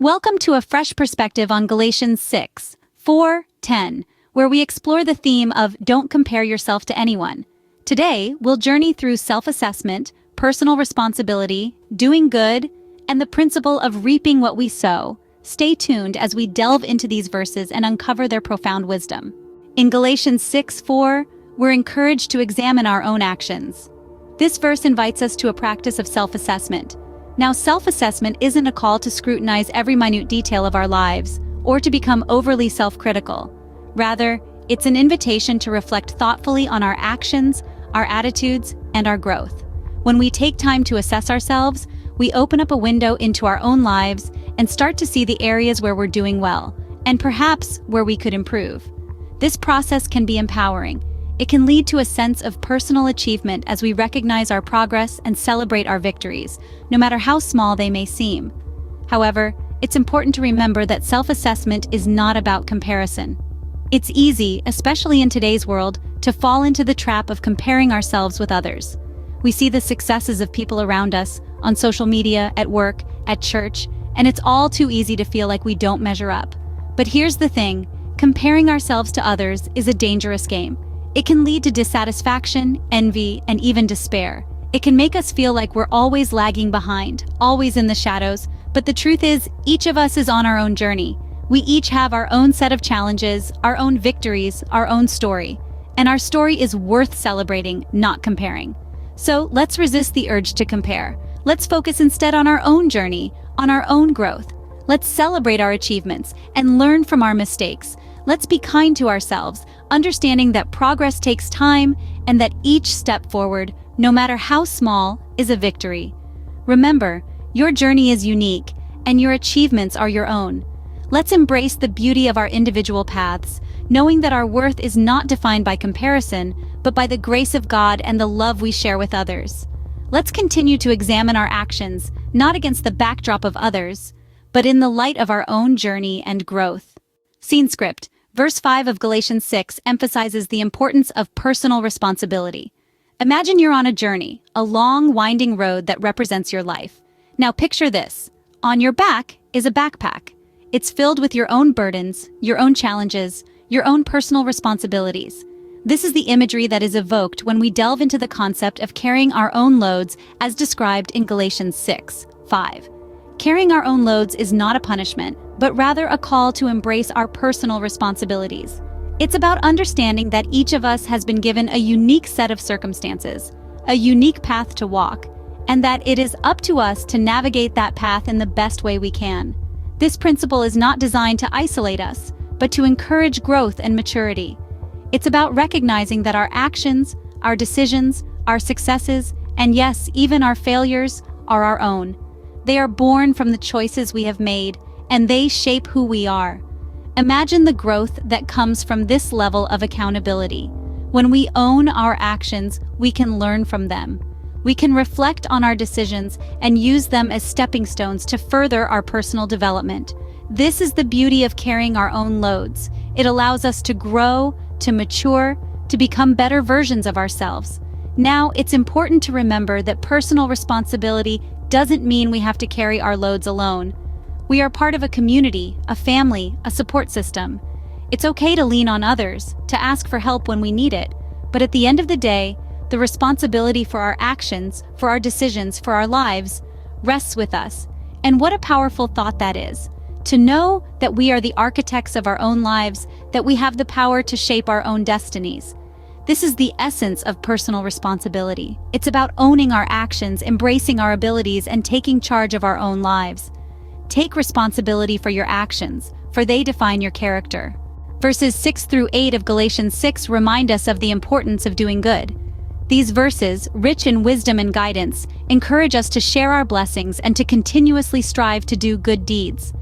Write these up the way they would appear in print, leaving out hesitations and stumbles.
Welcome to a fresh perspective on Galatians 6:4-10, where we explore the theme of don't compare yourself to anyone. Today, we'll journey through self-assessment, personal responsibility, doing good, and the principle of reaping what we sow. Stay tuned as we delve into these verses and uncover their profound wisdom. In Galatians 6:4, we're encouraged to examine our own actions. This verse invites us to a practice of self-assessment. Now, self-assessment isn't a call to scrutinize every minute detail of our lives or to become overly self-critical. Rather, it's an invitation to reflect thoughtfully on our actions, our attitudes, and our growth. When we take time to assess ourselves, we open up a window into our own lives and start to see the areas where we're doing well, and perhaps where we could improve. This process can be empowering. It can lead to a sense of personal achievement as we recognize our progress and celebrate our victories, no matter how small they may seem. However, it's important to remember that self-assessment is not about comparison. It's easy, especially in today's world, to fall into the trap of comparing ourselves with others. We see the successes of people around us, on social media, at work, at church, and it's all too easy to feel like we don't measure up. But here's the thing, comparing ourselves to others is a dangerous game. It can lead to dissatisfaction, envy, and even despair. It can make us feel like we're always lagging behind, always in the shadows, but the truth is, each of us is on our own journey. We each have our own set of challenges, our own victories, our own story. And our story is worth celebrating, not comparing. So let's resist the urge to compare. Let's focus instead on our own journey, on our own growth. Let's celebrate our achievements and learn from our mistakes. Let's be kind to ourselves, understanding that progress takes time and that each step forward, no matter how small, is a victory. Remember, your journey is unique and your achievements are your own. Let's embrace the beauty of our individual paths, knowing that our worth is not defined by comparison, but by the grace of God and the love we share with others. Let's continue to examine our actions, not against the backdrop of others, but in the light of our own journey and growth. Scene script. Verse 5 of Galatians 6 emphasizes the importance of personal responsibility. Imagine you're on a journey, a long, winding road that represents your life. Now picture this. On your back is a backpack. It's filled with your own burdens, your own challenges, your own personal responsibilities. This is the imagery that is evoked when we delve into the concept of carrying our own loads as described in Galatians 6:5. Carrying our own loads is not a punishment, but rather a call to embrace our personal responsibilities. It's about understanding that each of us has been given a unique set of circumstances, a unique path to walk, and that it is up to us to navigate that path in the best way we can. This principle is not designed to isolate us, but to encourage growth and maturity. It's about recognizing that our actions, our decisions, our successes, and yes, even our failures, are our own. They are born from the choices we have made, and they shape who we are. Imagine the growth that comes from this level of accountability. When we own our actions, we can learn from them. We can reflect on our decisions and use them as stepping stones to further our personal development. This is the beauty of carrying our own loads. It allows us to grow, to mature, to become better versions of ourselves. Now, it's important to remember that personal responsibility doesn't mean we have to carry our loads alone. We are part of a community, a family, a support system. It's okay to lean on others, to ask for help when we need it, but at the end of the day, the responsibility for our actions, for our decisions, for our lives, rests with us. And what a powerful thought that is. To know that we are the architects of our own lives, that we have the power to shape our own destinies. This is the essence of personal responsibility. It's about owning our actions, embracing our abilities, and taking charge of our own lives. Take responsibility for your actions, for they define your character. Verses 6-8 of Galatians 6 remind us of the importance of doing good. These verses, rich in wisdom and guidance, encourage us to share our blessings and to continuously strive to do good deeds.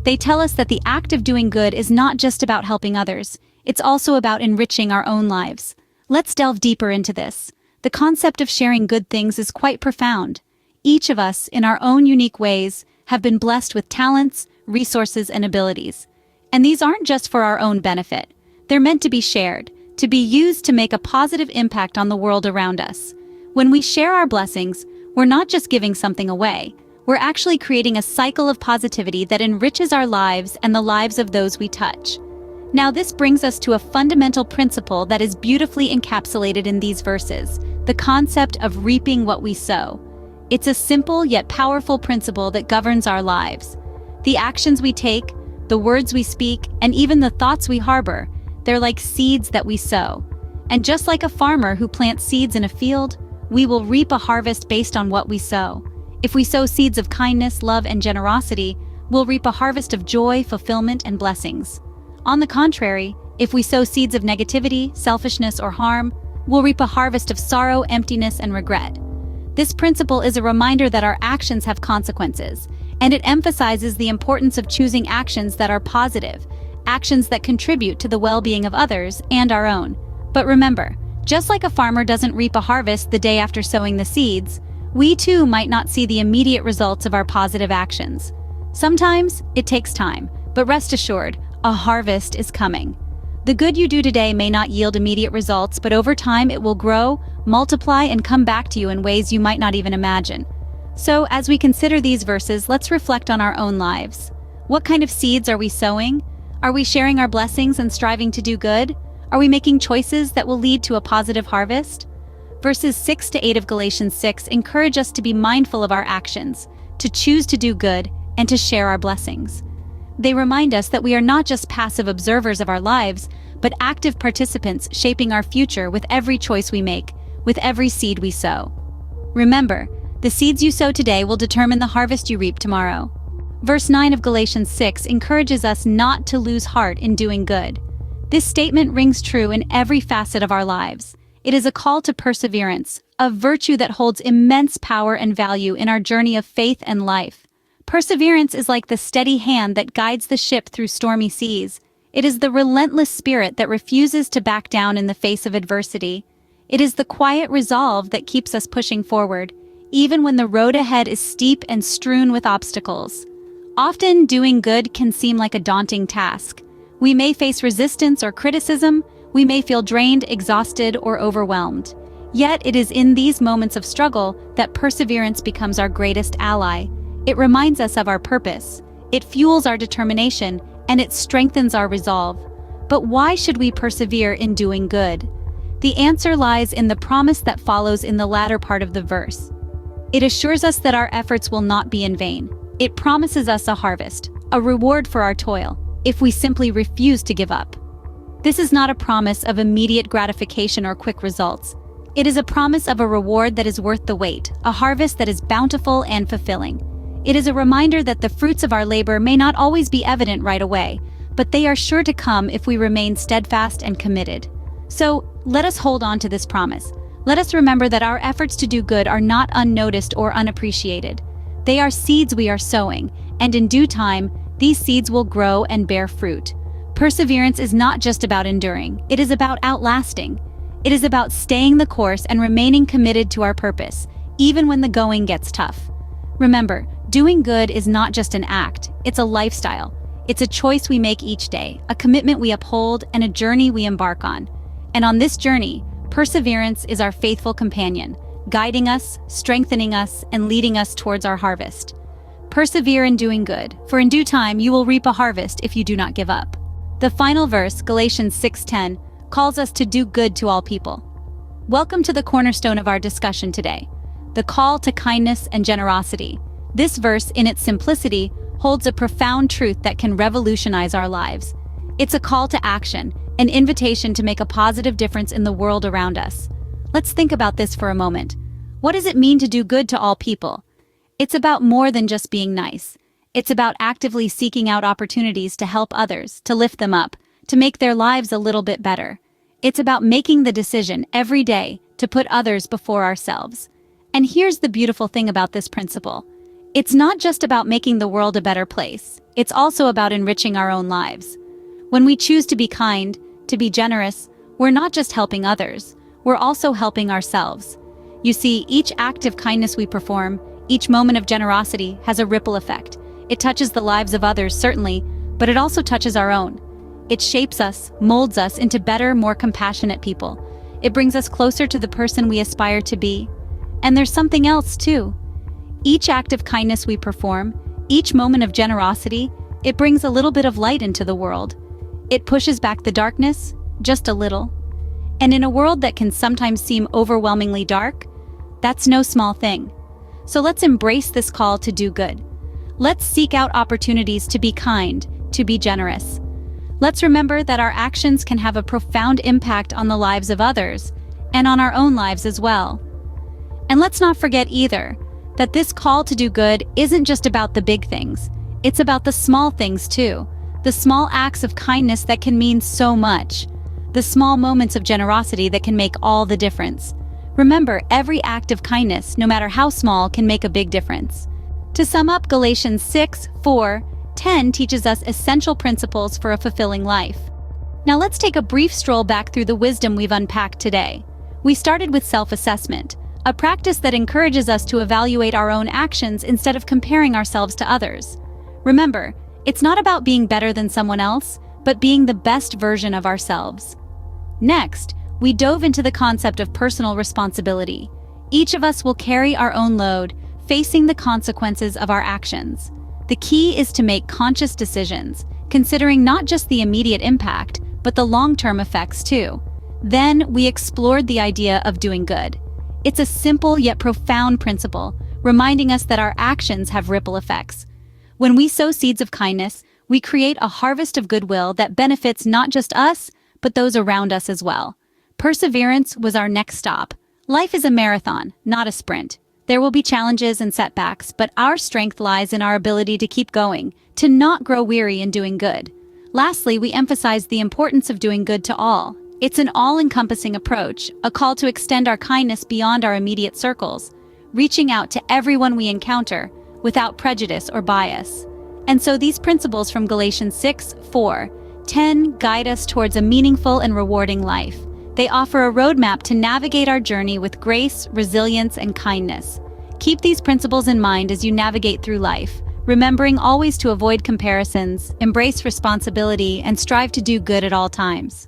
They tell us that the act of doing good is not just about helping others, it's also about enriching our own lives. Let's delve deeper into this. The concept of sharing good things is quite profound. Each of us, in our own unique ways, have been blessed with talents, resources, and abilities. And these aren't just for our own benefit. They're meant to be shared, to be used to make a positive impact on the world around us. When we share our blessings, we're not just giving something away. we're actually creating a cycle of positivity that enriches our lives and the lives of those we touch. Now, this brings us to a fundamental principle that is beautifully encapsulated in these verses, the concept of reaping what we sow. It's a simple yet powerful principle that governs our lives. The actions we take, the words we speak, and even the thoughts we harbor, they're like seeds that we sow. And just like a farmer who plants seeds in a field, we will reap a harvest based on what we sow. If we sow seeds of kindness, love, and generosity, we'll reap a harvest of joy, fulfillment, and blessings. On the contrary, if we sow seeds of negativity, selfishness, or harm, we'll reap a harvest of sorrow, emptiness, and regret. This principle is a reminder that our actions have consequences, and it emphasizes the importance of choosing actions that are positive, actions that contribute to the well-being of others and our own. But remember, just like a farmer doesn't reap a harvest the day after sowing the seeds, we too might not see the immediate results of our positive actions. Sometimes it takes time, but rest assured, a harvest is coming. The good you do today may not yield immediate results, but over time it will grow, multiply, and come back to you in ways you might not even imagine. So, as we consider these verses, let's reflect on our own lives. What kind of seeds are we sowing? Are we sharing our blessings and striving to do good? Are we making choices that will lead to a positive harvest? Verses 6 to 8 of Galatians 6 encourage us to be mindful of our actions, to choose to do good, and to share our blessings. They remind us that we are not just passive observers of our lives, but active participants shaping our future with every choice we make, with every seed we sow. Remember, the seeds you sow today will determine the harvest you reap tomorrow. Verse 9 of Galatians 6 encourages us not to lose heart in doing good. This statement rings true in every facet of our lives. It is a call to perseverance, a virtue that holds immense power and value in our journey of faith and life. Perseverance is like the steady hand that guides the ship through stormy seas. It is the relentless spirit that refuses to back down in the face of adversity. It is the quiet resolve that keeps us pushing forward, even when the road ahead is steep and strewn with obstacles. Often, doing good can seem like a daunting task. We may face resistance or criticism, we may feel drained, exhausted, or overwhelmed. Yet it is in these moments of struggle that perseverance becomes our greatest ally. It reminds us of our purpose, it fuels our determination, and it strengthens our resolve. But why should we persevere in doing good? The answer lies in the promise that follows in the latter part of the verse. It assures us that our efforts will not be in vain. It promises us a harvest, a reward for our toil, if we simply refuse to give up. This is not a promise of immediate gratification or quick results. It is a promise of a reward that is worth the wait, a harvest that is bountiful and fulfilling. It is a reminder that the fruits of our labor may not always be evident right away, but they are sure to come if we remain steadfast and committed. So, let us hold on to this promise. Let us remember that our efforts to do good are not unnoticed or unappreciated. They are seeds we are sowing, and in due time, these seeds will grow and bear fruit. Perseverance is not just about enduring, it is about outlasting. It is about staying the course and remaining committed to our purpose, even when the going gets tough. Remember, doing good is not just an act, it's a lifestyle. It's a choice we make each day, a commitment we uphold, and a journey we embark on. And on this journey, perseverance is our faithful companion, guiding us, strengthening us, and leading us towards our harvest. Persevere in doing good, for in due time you will reap a harvest if you do not give up. The final verse, Galatians 6:10, calls us to do good to all people. Welcome to the cornerstone of our discussion today, the call to kindness and generosity. This verse, in its simplicity, holds a profound truth that can revolutionize our lives. It's a call to action, an invitation to make a positive difference in the world around us. Let's think about this for a moment. What does it mean to do good to all people? It's about more than just being nice. It's about actively seeking out opportunities to help others, to lift them up, to make their lives a little bit better. It's about making the decision every day to put others before ourselves. And here's the beautiful thing about this principle. It's not just about making the world a better place. It's also about enriching our own lives. When we choose to be kind, to be generous, we're not just helping others, we're also helping ourselves. You see, each act of kindness we perform, each moment of generosity has a ripple effect. It touches the lives of others, certainly, but it also touches our own. It shapes us, molds us into better, more compassionate people. It brings us closer to the person we aspire to be. And there's something else, too. Each act of kindness we perform, each moment of generosity, it brings a little bit of light into the world. It pushes back the darkness, just a little. And in a world that can sometimes seem overwhelmingly dark, that's no small thing. So let's embrace this call to do good. Let's seek out opportunities to be kind, to be generous. Let's remember that our actions can have a profound impact on the lives of others, and on our own lives as well. And let's not forget either, that this call to do good isn't just about the big things. It's about the small things too. The small acts of kindness that can mean so much. The small moments of generosity that can make all the difference. Remember, every act of kindness, no matter how small, can make a big difference. To sum up, Galatians 6:4-10 teaches us essential principles for a fulfilling life. Now let's take a brief stroll back through the wisdom we've unpacked today. We started with self-assessment, a practice that encourages us to evaluate our own actions instead of comparing ourselves to others. Remember, it's not about being better than someone else, but being the best version of ourselves. Next, we dove into the concept of personal responsibility. Each of us will carry our own load, facing the consequences of our actions. The key is to make conscious decisions, considering not just the immediate impact, but the long-term effects too. Then we explored the idea of doing good. It's a simple yet profound principle, reminding us that our actions have ripple effects. When we sow seeds of kindness, we create a harvest of goodwill that benefits not just us, but those around us as well. Perseverance was our next stop. Life is a marathon, not a sprint. There will be challenges and setbacks, but our strength lies in our ability to keep going, to not grow weary in doing good. Lastly, we emphasize the importance of doing good to all. It's an all-encompassing approach, a call to extend our kindness beyond our immediate circles, reaching out to everyone we encounter, without prejudice or bias. And so these principles from Galatians 6:4-10 guide us towards a meaningful and rewarding life. They offer a roadmap to navigate our journey with grace, resilience, and kindness. Keep these principles in mind as you navigate through life, remembering always to avoid comparisons, embrace responsibility, and strive to do good at all times.